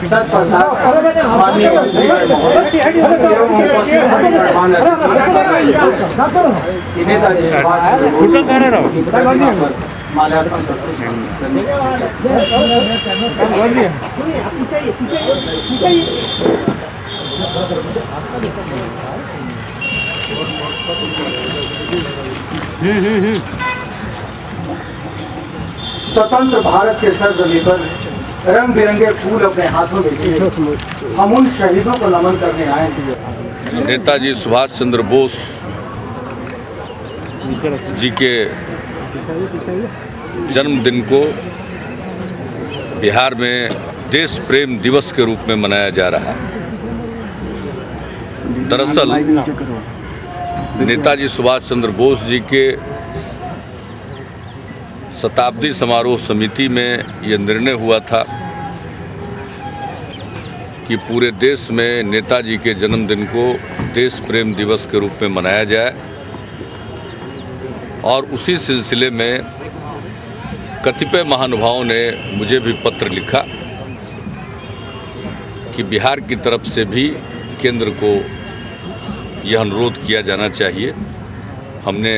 माननीय मंत्री एवं उपस्थित गणमान्य अतिथि नेताजी सुभाष चंद्र बोस की प्रतिमा पर माल्यार्पण करते स्वतंत्र भारत के सरजमी पर रंग बिरंगे फूल अपने हाथों में लिए हम उन शहीदों को नमन करने आए हैं। नेताजी सुभाष चंद्र बोस जी के जन्मदिन को बिहार में देश प्रेम दिवस के रूप में मनाया जा रहा है। दरअसल नेताजी सुभाष चंद्र बोस जी के शताब्दी समारोह समिति में यह निर्णय हुआ था कि पूरे देश में नेताजी के जन्मदिन को देश प्रेम दिवस के रूप में मनाया जाए और उसी सिलसिले में कतिपय महानुभावों ने मुझे भी पत्र लिखा कि बिहार की तरफ से भी केंद्र को यह अनुरोध किया जाना चाहिए। हमने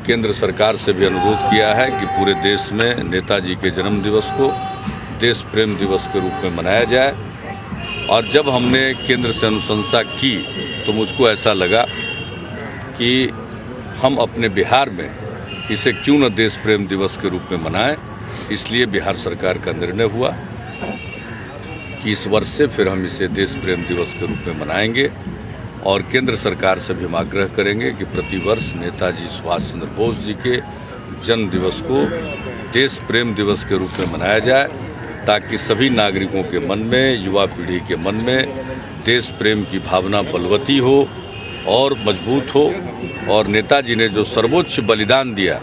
केंद्र सरकार से भी अनुरोध किया है कि पूरे देश में नेताजी के जन्म दिवस को देश प्रेम दिवस के रूप में मनाया जाए। और जब हमने केंद्र से अनुशंसा की तो मुझको ऐसा लगा कि हम अपने बिहार में इसे क्यों न देश प्रेम दिवस के रूप में मनाएं। इसलिए बिहार सरकार का निर्णय हुआ कि इस वर्ष से फिर हम इसे देश प्रेम दिवस के रूप में मनाएंगे और केंद्र सरकार से भी हम आग्रह करेंगे कि प्रतिवर्ष नेताजी सुभाष चंद्र बोस जी के जन्म दिवस को देश प्रेम दिवस के रूप में मनाया जाए, ताकि सभी नागरिकों के मन में, युवा पीढ़ी के मन में देश प्रेम की भावना बलवती हो और मजबूत हो। और नेताजी ने जो सर्वोच्च बलिदान दिया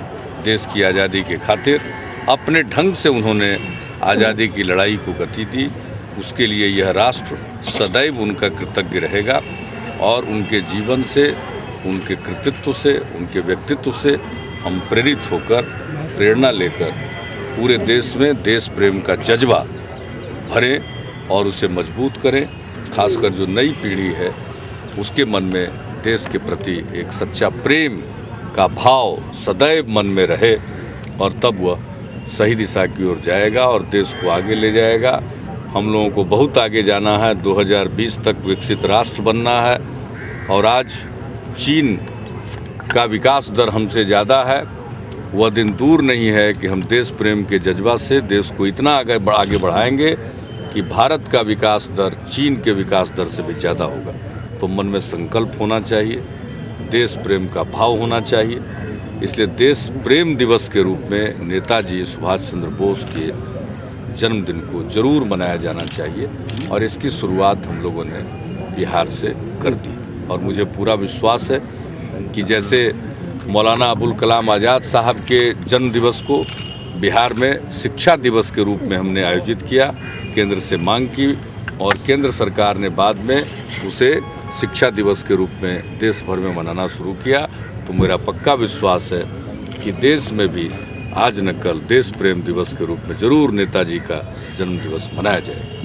देश की आज़ादी के खातिर, अपने ढंग से उन्होंने आज़ादी की लड़ाई को गति दी, उसके लिए यह राष्ट्र सदैव उनका कृतज्ञ रहेगा। और उनके जीवन से, उनके कृतित्व से, उनके व्यक्तित्व से हम प्रेरित होकर, प्रेरणा लेकर पूरे देश में देश प्रेम का जज्बा भरें और उसे मजबूत करें। खासकर जो नई पीढ़ी है उसके मन में देश के प्रति एक सच्चा प्रेम का भाव सदैव मन में रहे और तब वह सही दिशा की ओर जाएगा और देश को आगे ले जाएगा। हम लोगों को बहुत आगे जाना है, 2020 तक विकसित राष्ट्र बनना है। और आज चीन का विकास दर हमसे ज़्यादा है। वह दिन दूर नहीं है कि हम देश प्रेम के जज्बा से देश को इतना आगे बढ़ाएंगे कि भारत का विकास दर चीन के विकास दर से भी ज़्यादा होगा। तो मन में संकल्प होना चाहिए, देश प्रेम का भाव होना चाहिए। इसलिए देश प्रेम दिवस के रूप में नेताजी सुभाष चंद्र बोस के जन्मदिन को जरूर मनाया जाना चाहिए और इसकी शुरुआत हम लोगों ने बिहार से कर दी। और मुझे पूरा विश्वास है कि जैसे मौलाना अबुल कलाम आज़ाद साहब के जन्म दिवस को बिहार में शिक्षा दिवस के रूप में हमने आयोजित किया, केंद्र से मांग की और केंद्र सरकार ने बाद में उसे शिक्षा दिवस के रूप में देश भर में मनाना शुरू किया। तो मेरा पक्का विश्वास है कि देश में भी आज न कल देश प्रेम दिवस के रूप में जरूर नेताजी का जन्म दिवस मनाया जाए।